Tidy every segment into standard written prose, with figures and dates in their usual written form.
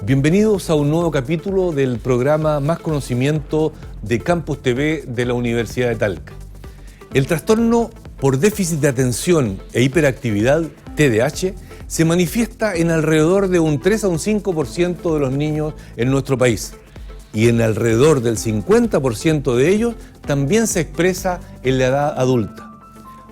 Bienvenidos a un nuevo capítulo del programa Más Conocimiento de Campus TV de la Universidad de Talca. El trastorno por déficit de atención e hiperactividad, TDAH, se manifiesta en alrededor de un 3 a un 5% de los niños en nuestro país. Y en alrededor del 50% de ellos también se expresa en la edad adulta.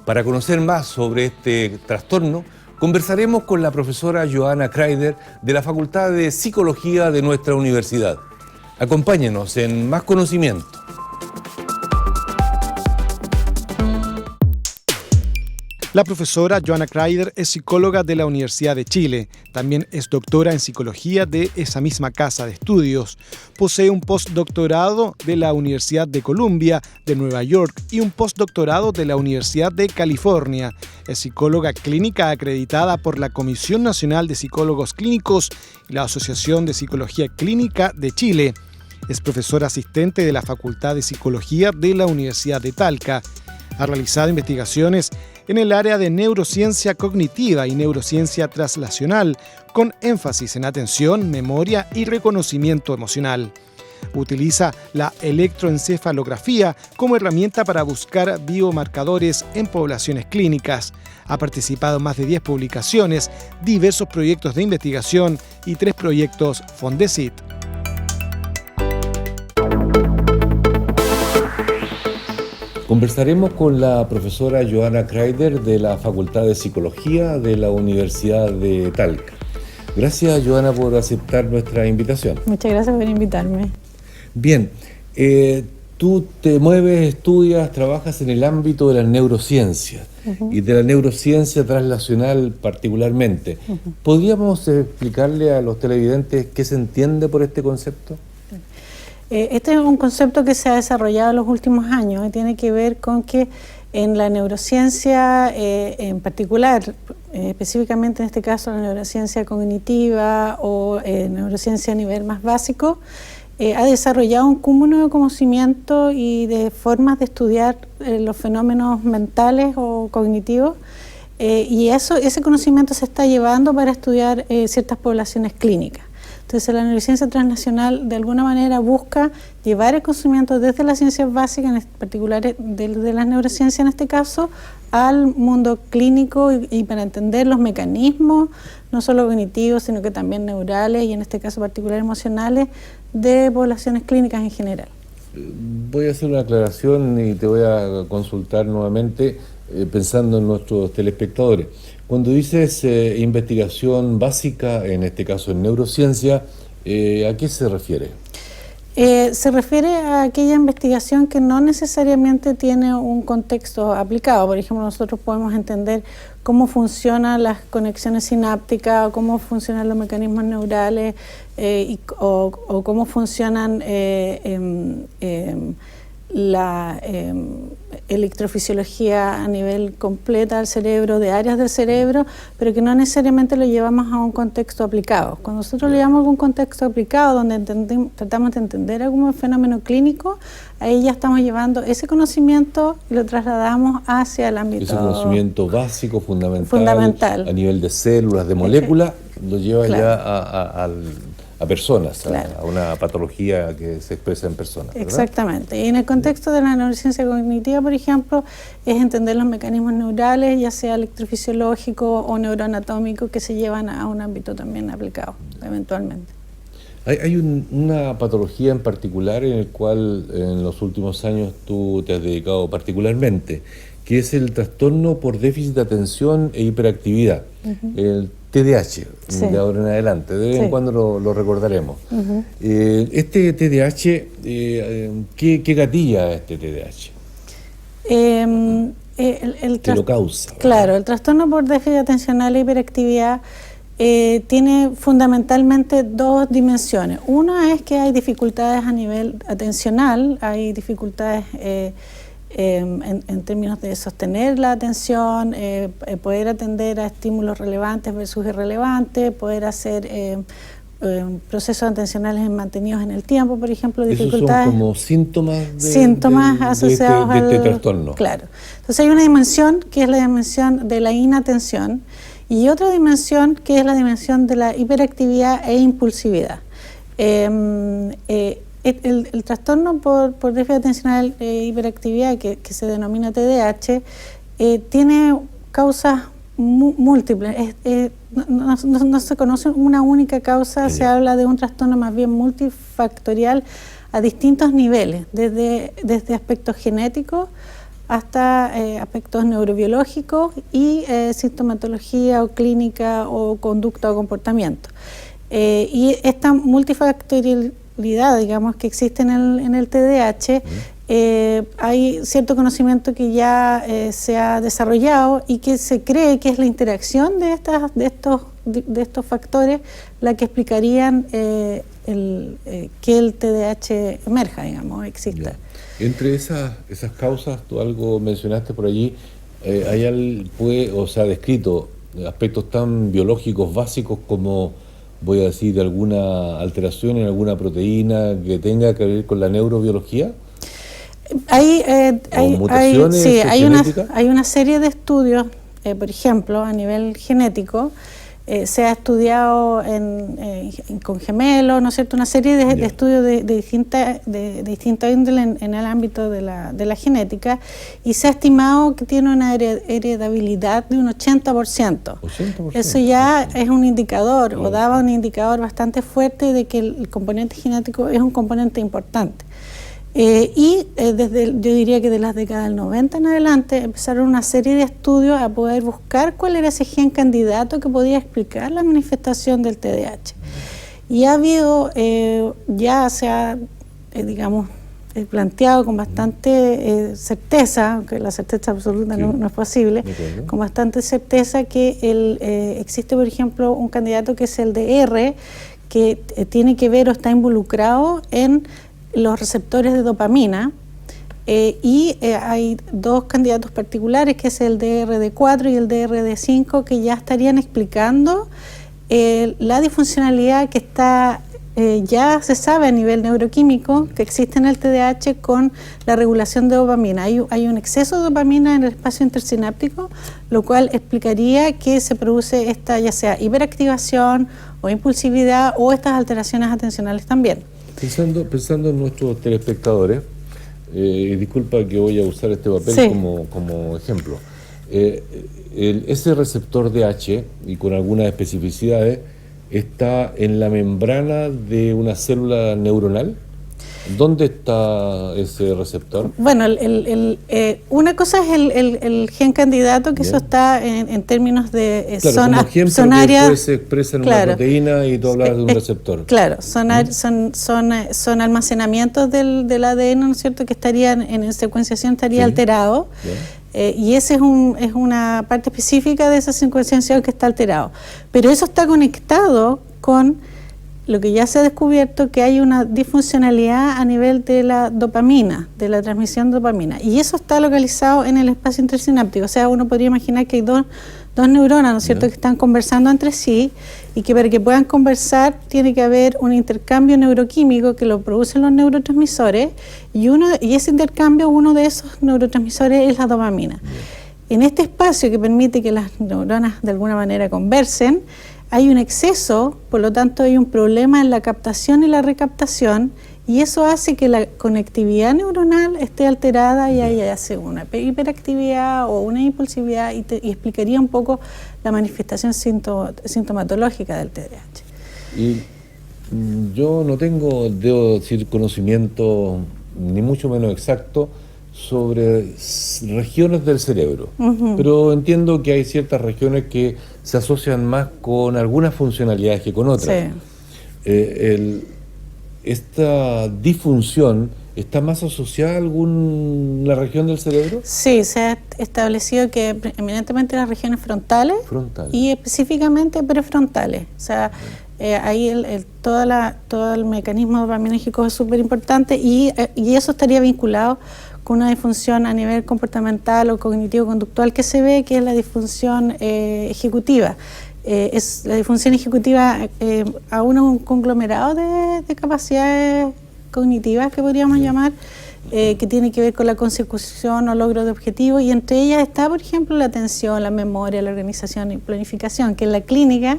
Para conocer más sobre este trastorno, conversaremos con la profesora Johanna Kreider de la Facultad de Psicología de nuestra universidad. Acompáñenos en Más Conocimiento. La profesora Johanna Kreider es psicóloga de la Universidad de Chile. También es doctora en psicología de esa misma casa de estudios. Posee un postdoctorado de la Universidad de Columbia de Nueva York y un postdoctorado de la Universidad de California. Es psicóloga clínica acreditada por la Comisión Nacional de Psicólogos Clínicos y la Asociación de Psicología Clínica de Chile. Es profesora asistente de la Facultad de Psicología de la Universidad de Talca. Ha realizado investigaciones en el área de neurociencia cognitiva y neurociencia translacional, con énfasis en atención, memoria y reconocimiento emocional. Utiliza la electroencefalografía como herramienta para buscar biomarcadores en poblaciones clínicas. Ha participado en más de 10 publicaciones, diversos proyectos de investigación y 3 proyectos Fondesit. Conversaremos con la profesora Johanna Kreider de la Facultad de Psicología de la Universidad de Talca. Gracias, Johanna, por aceptar nuestra invitación. Muchas gracias por invitarme. Bien, tú te mueves, estudias, trabajas en el ámbito de las neurociencias y de la neurociencia translacional particularmente. ¿Podríamos explicarle a los televidentes qué se entiende por este concepto? Este es un concepto que se ha desarrollado en los últimos años y tiene que ver con que en la neurociencia en particular, específicamente en este caso la neurociencia cognitiva o neurociencia a nivel más básico, ha desarrollado un cúmulo de conocimiento y de formas de estudiar los fenómenos mentales o cognitivos y ese conocimiento se está llevando para estudiar ciertas poblaciones clínicas. Entonces la neurociencia transnacional de alguna manera busca llevar el conocimiento desde las ciencias básicas, en particular de las neurociencias en este caso, al mundo clínico y para entender los mecanismos, no solo cognitivos, sino que también neurales y en este caso particular emocionales, de poblaciones clínicas en general. Voy a hacer una aclaración y te voy a consultar nuevamente pensando en nuestros telespectadores. Cuando dices investigación básica, en este caso en neurociencia, ¿a qué se refiere? Se refiere a aquella investigación que no necesariamente tiene un contexto aplicado. Por ejemplo, nosotros podemos entender cómo funcionan las conexiones sinápticas, o cómo funcionan los mecanismos neurales o cómo funcionan la electrofisiología a nivel completa del cerebro, de áreas del cerebro, pero que no necesariamente lo llevamos a un contexto aplicado. Cuando nosotros lo llevamos a un contexto aplicado, donde tratamos de entender algún fenómeno clínico, ahí ya estamos llevando ese conocimiento y lo trasladamos hacia el ámbito... Ese conocimiento básico, fundamental. A nivel de células, de moléculas, lo lleva ya a personas, a una patología que se expresa en personas, ¿verdad? Exactamente. Y en el contexto de la neurociencia cognitiva, por ejemplo, es entender los mecanismos neurales, ya sea electrofisiológico o neuroanatómico, que se llevan a un ámbito también aplicado, eventualmente. Hay una patología en particular en el cual en los últimos años tú te has dedicado particularmente, que es el trastorno por déficit de atención e hiperactividad, el TDAH, de ahora en adelante, de vez en cuando lo recordaremos. Este TDAH, ¿qué gatilla este TDAH? ¿Qué lo causa? Claro, el trastorno por déficit atencional e hiperactividad tiene fundamentalmente 2 dimensiones. Una es que hay dificultades a nivel atencional, hay dificultades en términos de sostener la atención, poder atender a estímulos relevantes versus irrelevantes, poder hacer procesos atencionales mantenidos en el tiempo, por ejemplo, dificultades. Esos son como síntomas asociados de este trastorno. Claro. Entonces hay una dimensión que es la dimensión de la inatención y otra dimensión que es la dimensión de la hiperactividad e impulsividad. El trastorno por déficit atencional e hiperactividad, que se denomina TDAH, tiene causas múltiples. No se conoce una única causa, se habla de un trastorno más bien multifactorial a distintos niveles, desde aspectos genéticos hasta aspectos neurobiológicos y sintomatología o clínica o conducta o comportamiento. Y esta multifactorialidad, digamos, que existe en el TDAH, hay cierto conocimiento que ya se ha desarrollado y que se cree que es la interacción de estos factores la que explicarían que el TDAH emerja, digamos, exista. Ya. Entre esas causas, tú algo mencionaste por allí, se ha descrito aspectos tan biológicos básicos como, voy a decir, alguna alteración en alguna proteína que tenga que ver con la neurobiología. Hay una serie de estudios, por ejemplo, a nivel genético. Se ha estudiado con gemelos, ¿no es cierto?, una serie de estudios de distinta índole en el ámbito de la genética, y se ha estimado que tiene una heredabilidad de un 80%. 80%. Eso ya es un indicador, o daba un indicador bastante fuerte de que el componente genético es un componente importante. Yo diría que de las décadas del 90 en adelante empezaron una serie de estudios a poder buscar cuál era ese gen candidato que podía explicar la manifestación del TDAH. Y ha habido, ya se ha, digamos, planteado con bastante certeza, aunque la certeza absoluta no es posible, con bastante certeza que existe, por ejemplo, un candidato que es el de R, que tiene que ver o está involucrado en los receptores de dopamina, y hay dos candidatos particulares, que es el DRD4 y el DRD5, que ya estarían explicando la disfuncionalidad que está, ya se sabe a nivel neuroquímico que existe en el TDAH con la regulación de dopamina. Hay un exceso de dopamina en el espacio intersináptico, lo cual explicaría que se produce esta, ya sea hiperactivación o impulsividad, o estas alteraciones atencionales también. Pensando en nuestros telespectadores, disculpa que voy a usar este papel como ejemplo. Ese receptor DH, y con algunas especificidades, está en la membrana de una célula neuronal. ¿Dónde está ese receptor? Bueno, una cosa es el gen candidato, que eso está en términos de zona área. Que después se expresa en una proteína, y tú hablas de un receptor. Claro, son almacenamientos del ADN, ¿no es cierto?, que estarían en secuenciación, estaría alterado. Y esa es una parte específica de esa secuenciación que está alterado. Pero eso está conectado con lo que ya se ha descubierto, que hay una disfuncionalidad a nivel de la dopamina, de la transmisión de dopamina, y eso está localizado en el espacio intersináptico. O sea, uno podría imaginar que hay dos neuronas, ¿no es cierto?, que están conversando entre sí, y que para que puedan conversar tiene que haber un intercambio neuroquímico que lo producen los neurotransmisores, y ese intercambio, uno de esos neurotransmisores es la dopamina. En este espacio que permite que las neuronas de alguna manera conversen, hay un exceso, por lo tanto hay un problema en la captación y la recaptación, y eso hace que la conectividad neuronal esté alterada, y ahí hace una hiperactividad o una impulsividad, y explicaría un poco la manifestación sintomatológica del TDAH. Y yo no tengo, debo decir, conocimiento ni mucho menos exacto sobre regiones del cerebro, pero entiendo que hay ciertas regiones que se asocian más con algunas funcionalidades que con otras. ¿Esta disfunción está más asociada a alguna región del cerebro? Sí, se ha establecido que eminentemente las regiones frontales. Y específicamente prefrontales. O sea, ahí todo el mecanismo dopaminérgico es súper importante, y eso estaría vinculado con una disfunción a nivel comportamental o cognitivo-conductual que se ve, que es la disfunción ejecutiva. Es la disfunción ejecutiva a un conglomerado de capacidades cognitivas, que podríamos llamar, que tiene que ver con la consecución o logro de objetivos, y entre ellas está, por ejemplo, la atención, la memoria, la organización y planificación, que en la clínica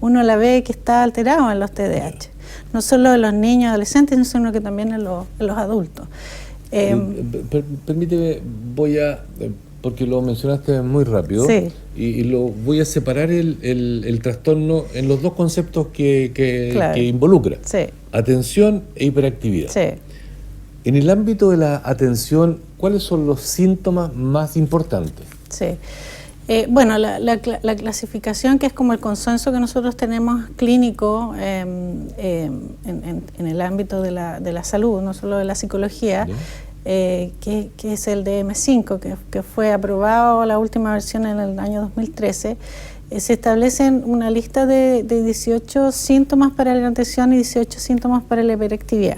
uno la ve que está alterado en los TDAH. no solo en los niños y adolescentes, sino que también en los adultos. Permíteme, porque lo mencionaste muy rápido, sí. y lo voy a separar el trastorno en los dos conceptos que involucra, sí. atención e hiperactividad. Sí. En el ámbito de la atención, ¿cuáles son los síntomas más importantes? Sí. Bueno, la clasificación, que es como el consenso que nosotros tenemos clínico en el ámbito de la salud, no solo de la psicología, que es el DSM-5, que fue aprobado la última versión en el año 2013, se establecen una lista de 18 síntomas para la atención y 18 síntomas para la hiperactividad.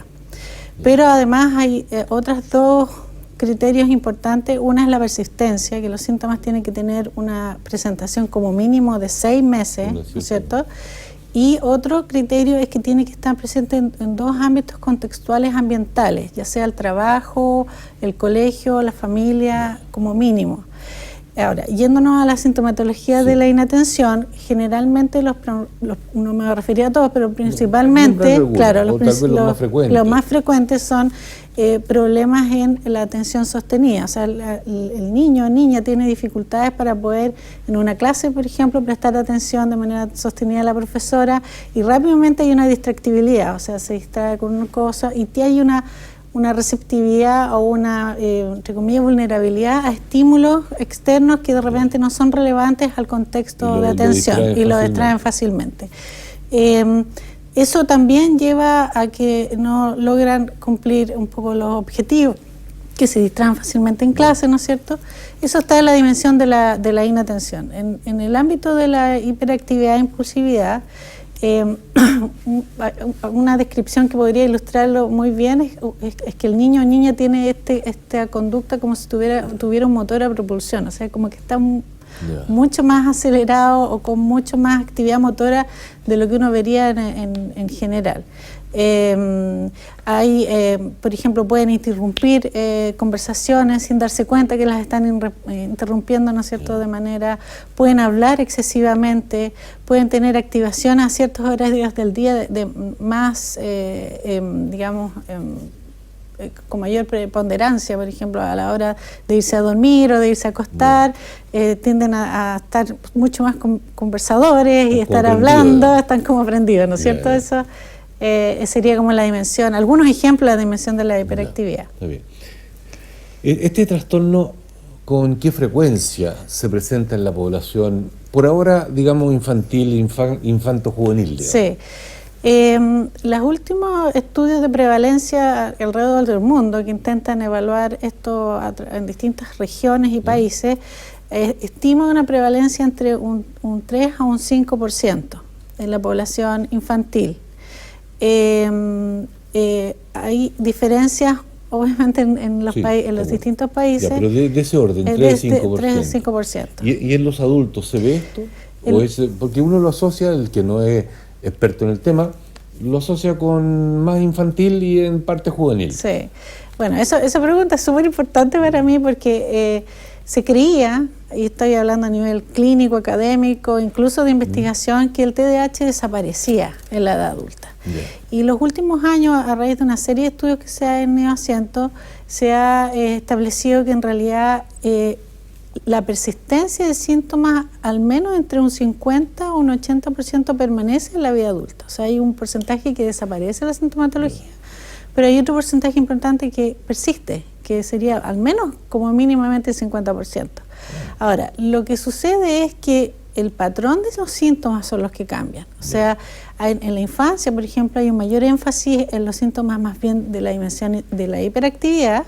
Pero además hay otras dos criterios importantes. Una es la persistencia, que los síntomas tienen que tener una presentación como mínimo de 6 meses, ¿no es cierto? Y otro criterio es que tiene que estar presente en dos ámbitos contextuales ambientales, ya sea el trabajo, el colegio, la familia, como mínimo. Ahora, yéndonos a la sintomatología de la inatención, generalmente no me refería a todos, pero principalmente, claro, los más frecuentes son problemas en la atención sostenida. O sea, el niño o niña tiene dificultades para poder, en una clase, por ejemplo, prestar atención de manera sostenida a la profesora, y rápidamente hay una distractibilidad, o sea, se distrae con una cosa y hay una receptividad o una, entre comillas, vulnerabilidad a estímulos externos que de repente no son relevantes al contexto de atención y lo distraen fácilmente. Eso también lleva a que no logran cumplir un poco los objetivos, que se distraen fácilmente en clase, ¿no es cierto? Eso está en la dimensión de la inatención. En el ámbito de la hiperactividad e impulsividad, una descripción que podría ilustrarlo muy bien es que el niño o niña tiene esta conducta como si tuviera un motor a propulsión, o sea, como que está mucho más acelerado o con mucho más actividad motora de lo que uno vería en general. Por ejemplo, pueden interrumpir conversaciones sin darse cuenta que las están interrumpiendo, ¿no es cierto?, de manera, pueden hablar excesivamente, pueden tener activación a ciertos horarios del día de más, digamos, con mayor preponderancia, por ejemplo, a la hora de irse a dormir o de irse a acostar, tienden a estar mucho más conversadores y estar hablando, están como prendidos, ¿no es cierto? Eso sería como la dimensión, algunos ejemplos de la dimensión de la hiperactividad. Está bien. ¿Este trastorno con qué frecuencia se presenta en la población, por ahora, digamos, infantil, infanto-juvenil? Sí. Los últimos estudios de prevalencia alrededor del mundo que intentan evaluar esto en distintas regiones y países estiman una prevalencia entre un 3 a un 5% en la población infantil. Hay diferencias obviamente en los distintos países. Pero de ese orden, 3 a 5%. 3 a 5%. ¿Y en los adultos se ve esto? Porque uno lo asocia, el que no es experto en el tema, lo asocia con más infantil y en parte juvenil. Sí. Bueno, esa pregunta es súper importante para mí porque se creía, y estoy hablando a nivel clínico, académico, incluso de investigación, que el TDAH desaparecía en la edad adulta. Y los últimos años, a raíz de una serie de estudios que se han ido haciendo, se ha establecido que en realidad la persistencia de síntomas, al menos entre un 50 o un 80% permanece en la vida adulta. O sea, hay un porcentaje que desaparece la sintomatología, pero hay otro porcentaje importante que persiste, que sería al menos como mínimamente el 50%. Ahora, lo que sucede es que el patrón de los síntomas son los que cambian. O sea, en la infancia, por ejemplo, hay un mayor énfasis en los síntomas más bien de la dimensión de la hiperactividad,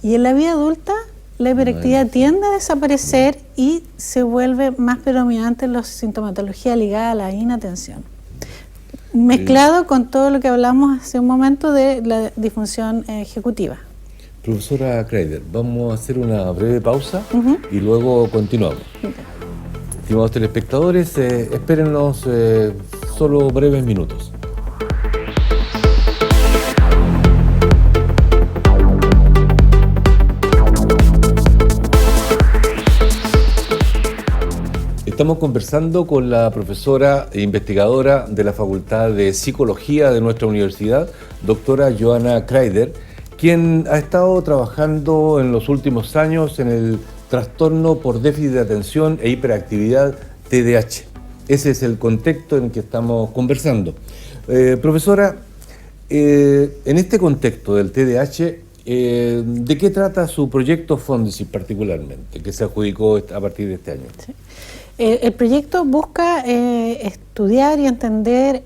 y en la vida adulta la hiperactividad tiende a desaparecer y se vuelve más predominante la sintomatología ligada a la inatención. Mezclado con todo lo que hablamos hace un momento de la disfunción ejecutiva. Profesora Kreider, vamos a hacer una breve pausa y luego continuamos. Estimados telespectadores, espérennos solo breves minutos. Estamos conversando con la profesora e investigadora de la Facultad de Psicología de nuestra universidad, doctora Joanna Kreider, quien ha estado trabajando en los últimos años en el trastorno por déficit de atención e hiperactividad TDAH. Ese es el contexto en el que estamos conversando. Profesora, en este contexto del TDAH, ¿de qué trata su proyecto Fondesit particularmente, que se adjudicó a partir de este año? Sí. El proyecto busca estudiar y entender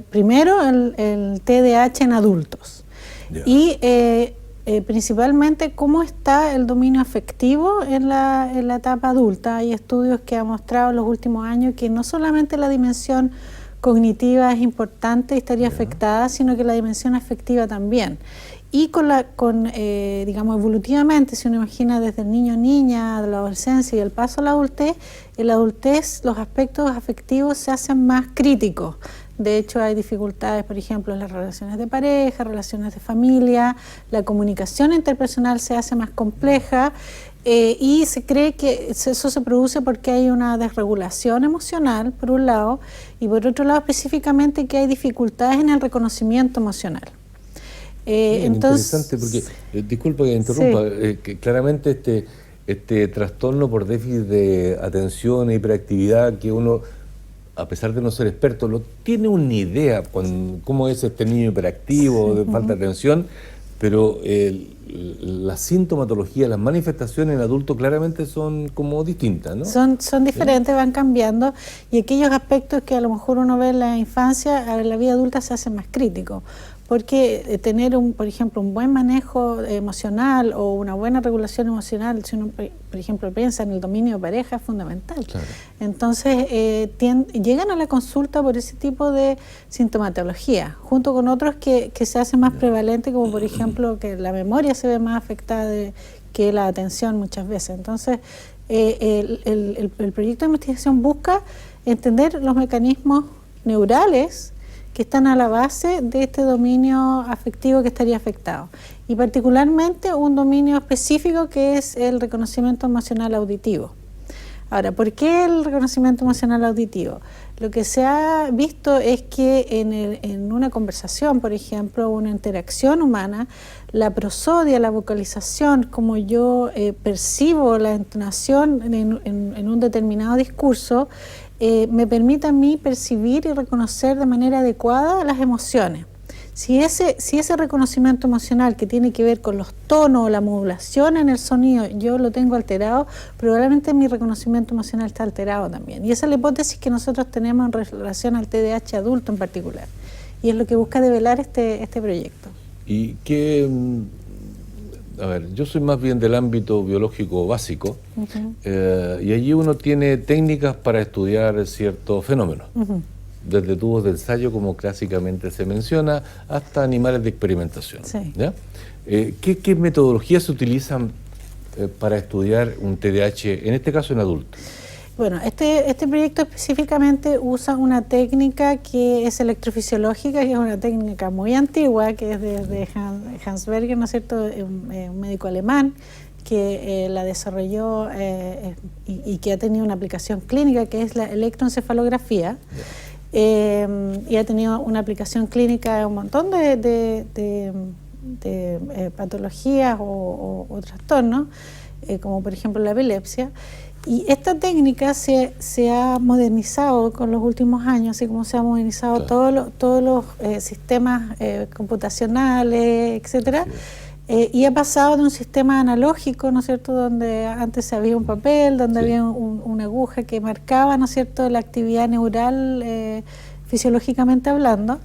primero el TDAH en adultos. Yeah. Y principalmente cómo está el dominio afectivo en la etapa adulta. Hay estudios que han mostrado en los últimos años que no solamente la dimensión cognitiva es importante y estaría afectada, sino que la dimensión afectiva también. Y digamos, evolutivamente, si uno imagina desde el niño, niña, de la adolescencia y el paso a la adultez, en la adultez los aspectos afectivos se hacen más críticos. De hecho, hay dificultades, por ejemplo, en las relaciones de pareja, relaciones de familia, la comunicación interpersonal se hace más compleja y se cree que eso se produce porque hay una desregulación emocional, por un lado, y por otro lado, específicamente, que hay dificultades en el reconocimiento emocional. Bien, entonces, interesante, porque, disculpa que interrumpa, sí. Que claramente este trastorno por déficit de atención e hiperactividad que uno, a pesar de no ser experto, tiene una idea cómo es este niño hiperactivo, de falta de atención, pero la sintomatología, las manifestaciones en adulto claramente son como distintas, ¿no? Son diferentes, van cambiando, y aquellos aspectos que a lo mejor uno ve en la infancia, en la vida adulta se hacen más críticos. Porque tener, por ejemplo, un buen manejo emocional o una buena regulación emocional, si uno, por ejemplo, piensa en el dominio de pareja, es fundamental. Claro. Entonces, llegan a la consulta por ese tipo de sintomatología, junto con otros que se hacen más prevalentes, como por ejemplo que la memoria se ve más afectada que la atención muchas veces. Entonces, el proyecto de investigación busca entender los mecanismos neurales que están a la base de este dominio afectivo que estaría afectado. Y particularmente un dominio específico que es el reconocimiento emocional auditivo. Ahora, ¿por qué el reconocimiento emocional auditivo? Lo que se ha visto es que en una conversación, por ejemplo, una interacción humana, la prosodia, la vocalización, como yo percibo la entonación en un determinado discurso, me permite a mí percibir y reconocer de manera adecuada las emociones. Si ese reconocimiento emocional que tiene que ver con los tonos o la modulación en el sonido, yo lo tengo alterado, probablemente mi reconocimiento emocional está alterado también. Y esa es la hipótesis que nosotros tenemos en relación al TDAH adulto en particular. Y es lo que busca develar este proyecto. Y qué... A ver, yo soy más bien del ámbito biológico básico, y allí uno tiene técnicas para estudiar ciertos fenómenos, desde tubos de ensayo, como clásicamente se menciona, hasta animales de experimentación. Sí. ¿Ya? ¿Qué metodologías se utilizan para estudiar un TDAH, en este caso en adultos? Bueno, este proyecto específicamente usa una técnica que es electrofisiológica, que es una técnica muy antigua, que es de Hans Berger, ¿no es cierto?, un médico alemán que la desarrolló y que ha tenido una aplicación clínica, que es la electroencefalografía, y ha tenido una aplicación clínica en un montón de patologías o trastornos, como por ejemplo la epilepsia. Y esta técnica se ha modernizado con los últimos años, así como se ha modernizado todos los sistemas computacionales, etcétera, y ha pasado de un sistema analógico, ¿no es cierto?, donde antes había un papel, donde había una aguja que marcaba, ¿no es cierto?, la actividad neural fisiológicamente hablando,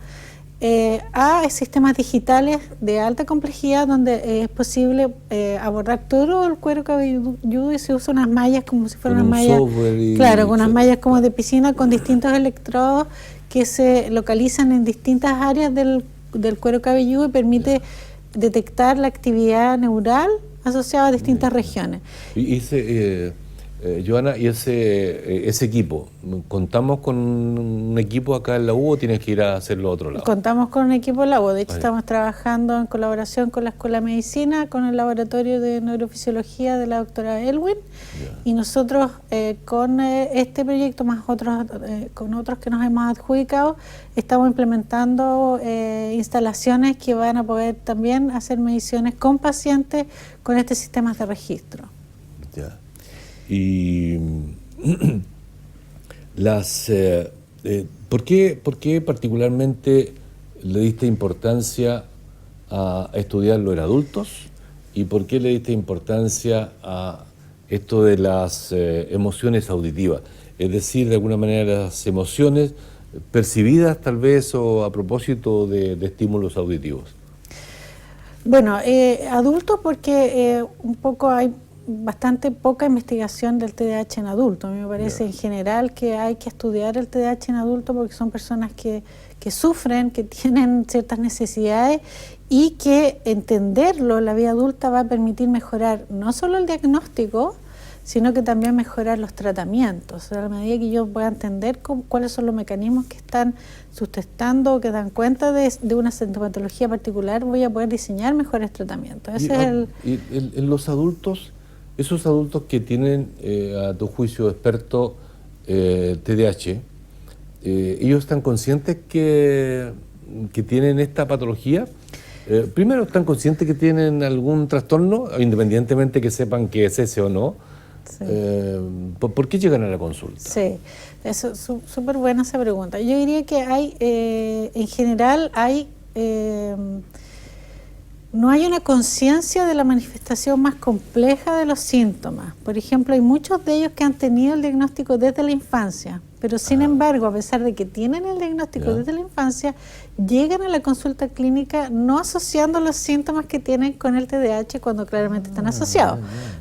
a sistemas digitales de alta complejidad donde es posible abordar todo el cuero cabelludo y se usan unas mallas como si fueran unas mallas, claro, con unas mallas como de piscina con distintos electrodos que se localizan en distintas áreas del cuero cabelludo y permite detectar la actividad neural asociada a distintas regiones. Y Joana, ¿y ese equipo? ¿Contamos con un equipo acá en la U o tienes que ir a hacerlo a otro lado? Contamos con un equipo en la U. De hecho, estamos trabajando en colaboración con la Escuela de Medicina, con el Laboratorio de Neurofisiología de la doctora Elwin. Y nosotros con este proyecto, más otros, con otros que nos hemos adjudicado, estamos implementando instalaciones que van a poder también hacer mediciones con pacientes con este sistema de registro. Ya. Y ¿por qué particularmente le diste importancia a estudiarlo en adultos? ¿Y por qué le diste importancia a esto de las emociones auditivas? Es decir, de alguna manera las emociones percibidas tal vez o a propósito de estímulos auditivos. Bueno, adultos porque un poco hay bastante poca investigación del TDAH en adultos. A mí me parece en general que hay que estudiar el TDAH en adultos porque son personas que sufren, que tienen ciertas necesidades y que entenderlo en la vida adulta va a permitir mejorar no solo el diagnóstico, sino que también mejorar los tratamientos. O sea, a medida que yo pueda entender cuáles son los mecanismos que están sustentando o que dan cuenta de una sintomatología particular, voy a poder diseñar mejores tratamientos. Y en los adultos, esos adultos que tienen, a tu juicio experto, TDAH, ¿ellos están conscientes que tienen esta patología? Primero, ¿están conscientes que tienen algún trastorno, independientemente que sepan que es ese o no? Sí. ¿Por qué llegan a la consulta? Sí, eso es súper buena esa pregunta. Yo diría que hay, en general, no hay una conciencia de la manifestación más compleja de los síntomas. Por ejemplo, hay muchos de ellos que han tenido el diagnóstico desde la infancia, pero sin embargo, a pesar de que tienen el diagnóstico desde la infancia, llegan a la consulta clínica no asociando los síntomas que tienen con el TDAH cuando claramente están asociados.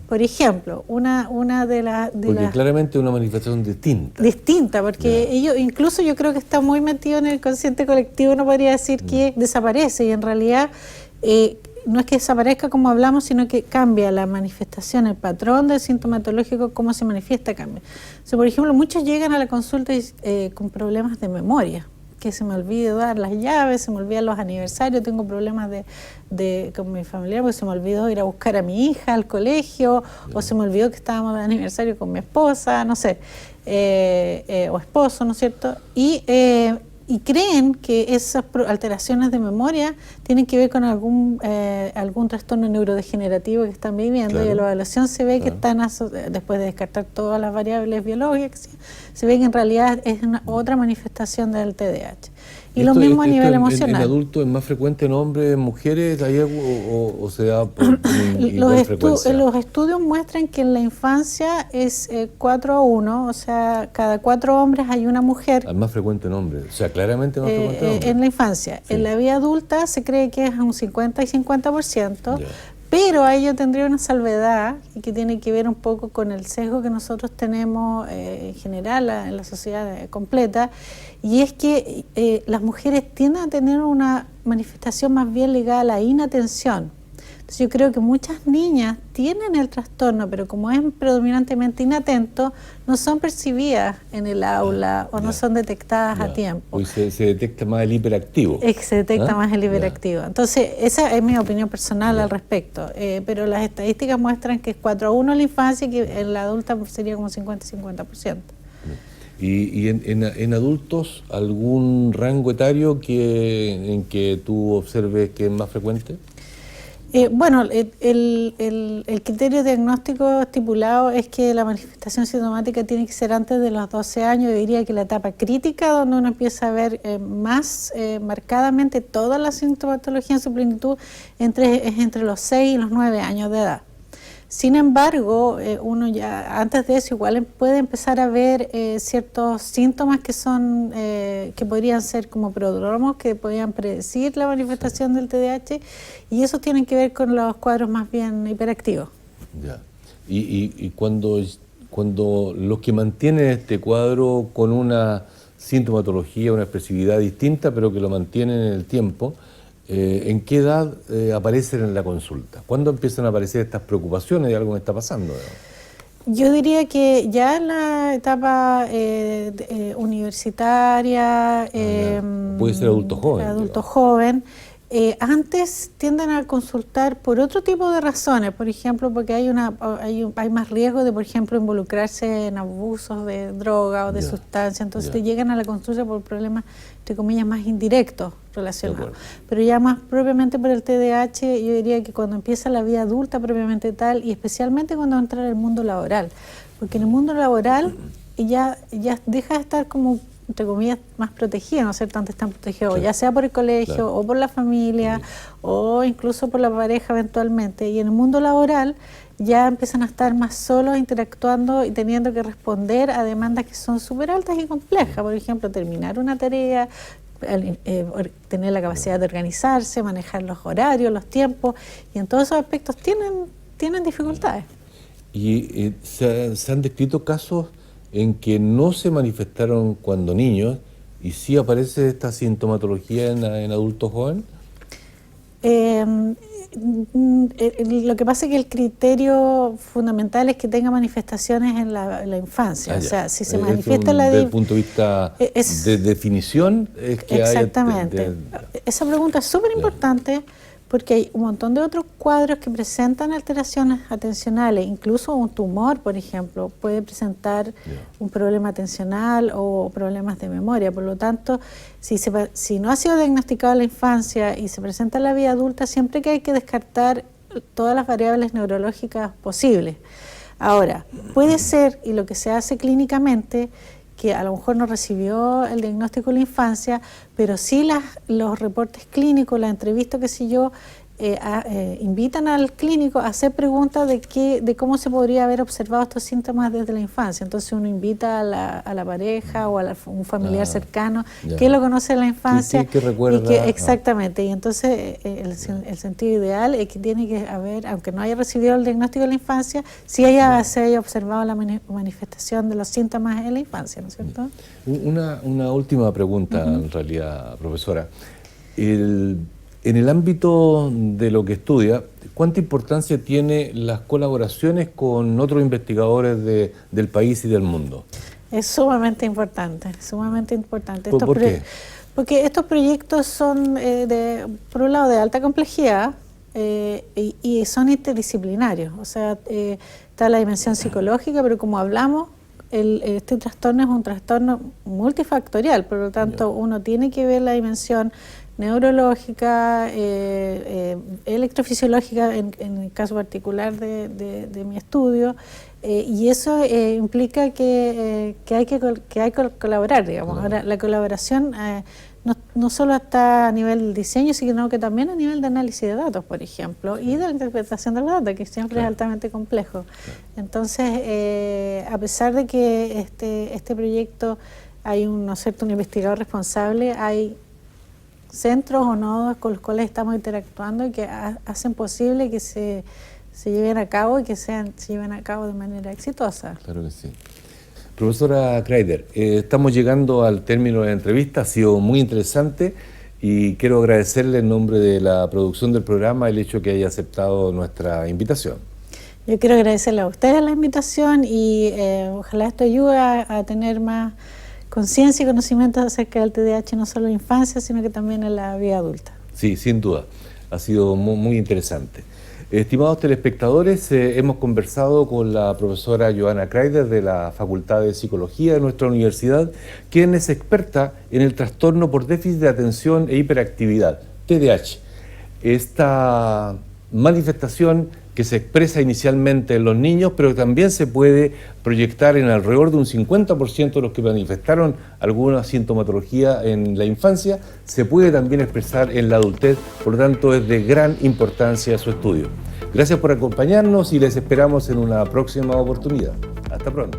Por ejemplo, una de las... Porque claramente es una manifestación distinta. Distinta, porque ellos, incluso yo creo que está muy metido en el consciente colectivo, uno podría decir que desaparece y en realidad... no es que desaparezca como hablamos, sino que cambia la manifestación, el patrón del sintomatológico, cómo se manifiesta cambia. O sea, por ejemplo, muchos llegan a la consulta con problemas de memoria, que se me olvide dar las llaves, se me olvidan los aniversarios, tengo problemas con mi familiar porque se me olvidó ir a buscar a mi hija al colegio, o se me olvidó que estábamos de aniversario con mi esposa, no sé, o esposo, ¿no es cierto? Y creen que esas alteraciones de memoria tienen que ver con algún trastorno neurodegenerativo que están viviendo, y en la evaluación se ve que están, después de descartar todas las variables biológicas, se ve que en realidad es otra manifestación del TDAH. Y lo mismo a nivel emocional. ¿En adultos es más frecuente en hombres, en mujeres, o se da por igual frecuencia? Los estudios muestran que en la infancia es 4-1, o sea, cada 4 hombres hay una mujer. Es más frecuente en hombres, o sea, claramente más frecuente en hombres. En la infancia. Sí. En la vida adulta se cree que es un 50 y 50%, pero ahí yo tendría una salvedad y que tiene que ver un poco con el sesgo que nosotros tenemos en general en la sociedad completa, y es que las mujeres tienden a tener una manifestación más bien ligada a la inatención. Entonces yo creo que muchas niñas tienen el trastorno, pero como es predominantemente inatento, no son percibidas en el aula o no son detectadas a tiempo. Hoy se detecta más el hiperactivo. Se detecta más el hiperactivo. Entonces, esa es mi opinión personal al respecto. Pero las estadísticas muestran que es 4-1 en la infancia y que en la adulta sería como 50-50%. ¿Y en adultos algún rango etario en que tú observes que es más frecuente? Bueno, el criterio diagnóstico estipulado es que la manifestación sintomática tiene que ser antes de los 12 años. Yo diría que la etapa crítica, donde uno empieza a ver más marcadamente toda la sintomatología en su plenitud, es entre los 6 y los 9 años de edad. Sin embargo, uno ya antes de eso igual puede empezar a ver ciertos síntomas que son que podrían ser como prodromos, que podrían predecir la manifestación del TDAH, y eso tiene que ver con los cuadros más bien hiperactivos. Ya. Y cuando los que mantienen este cuadro con una sintomatología, una expresividad distinta, pero que lo mantienen en el tiempo, ¿en qué edad aparecen en la consulta? ¿Cuándo empiezan a aparecer estas preocupaciones de algo que está pasando? Yo diría que ya en la etapa universitaria, puede ser adulto joven. Adulto joven, antes tienden a consultar por otro tipo de razones, por ejemplo, porque hay más riesgo de, por ejemplo, involucrarse en abusos de droga o de sustancia, entonces te llegan a la consulta por problemas, entre comillas, más indirectos relacionados. Pero ya más propiamente por el TDAH, yo diría que cuando empieza la vida adulta propiamente tal, y especialmente cuando entra en el mundo laboral, porque en el mundo laboral ya deja de estar como, entre comillas, más protegido, no ser tanto tan protegido, ya sea por el colegio o por la familia o incluso por la pareja eventualmente. Y en el mundo laboral ya empiezan a estar más solos, interactuando y teniendo que responder a demandas que son súper altas y complejas. Por ejemplo, terminar una tarea, tener la capacidad de organizarse, manejar los horarios, los tiempos, y en todos esos aspectos tienen dificultades. Y se han descrito casos en que no se manifestaron cuando niños y sí aparece esta sintomatología en adultos jóvenes. Lo que pasa es que el criterio fundamental es que tenga manifestaciones en la infancia. O sea, si se manifiesta desde el punto de vista de definición, es que exactamente. Esa pregunta es súper importante porque hay un montón de otros cuadros que presentan alteraciones atencionales, incluso un tumor, por ejemplo, puede presentar un problema atencional o problemas de memoria. Por lo tanto, si no ha sido diagnosticado en la infancia y se presenta en la vida adulta, siempre que hay que descartar todas las variables neurológicas posibles. Ahora, puede ser, y lo que se hace clínicamente, que a lo mejor no recibió el diagnóstico en la infancia, pero sí los reportes clínicos, las entrevistas, qué sé yo, invitan al clínico a hacer preguntas de cómo se podría haber observado estos síntomas desde la infancia. Entonces uno invita a la pareja o a un familiar cercano que lo conoce en la infancia. Que recuerda. Exactamente, y entonces el sentido ideal es que tiene que haber, aunque no haya recibido el diagnóstico en la infancia, sí se haya observado la manifestación de los síntomas en la infancia, ¿no es cierto? Una última pregunta, en realidad, profesora. En el ámbito de lo que estudia, ¿cuánta importancia tienen las colaboraciones con otros investigadores del país y del mundo? Es sumamente importante, sumamente importante. ¿Por qué? Porque estos proyectos son, por un lado, de alta complejidad y son interdisciplinarios. O sea, está la dimensión psicológica, pero como hablamos, este trastorno es un trastorno multifactorial, por lo tanto, uno tiene que ver la dimensión neurológica, electrofisiológica en el caso particular de mi estudio, y eso implica que hay que colaborar, digamos. Ahora, la colaboración no solo está a nivel del diseño, sino que también a nivel de análisis de datos, por ejemplo, y de la interpretación de los datos, que siempre es altamente complejo. Entonces, a pesar de que este proyecto hay un investigador responsable, hay centros o nodos con los cuales estamos interactuando y que hacen posible que se lleven a cabo y que se lleven a cabo de manera exitosa. Claro que sí. Profesora Kreider, estamos llegando al término de la entrevista, ha sido muy interesante y quiero agradecerle en nombre de la producción del programa el hecho que haya aceptado nuestra invitación. Yo quiero agradecerle a ustedes la invitación y ojalá esto ayude a tener más conciencia y conocimiento acerca del TDAH, no solo en infancia, sino que también en la vida adulta. Sí, sin duda. Ha sido muy interesante. Estimados telespectadores, hemos conversado con la profesora Johanna Kreider de la Facultad de Psicología de nuestra universidad, quien es experta en el trastorno por déficit de atención e hiperactividad, TDAH. Esta manifestación que se expresa inicialmente en los niños, pero también se puede proyectar en alrededor de un 50% de los que manifestaron alguna sintomatología en la infancia, se puede también expresar en la adultez, por lo tanto es de gran importancia su estudio. Gracias por acompañarnos y les esperamos en una próxima oportunidad. Hasta pronto.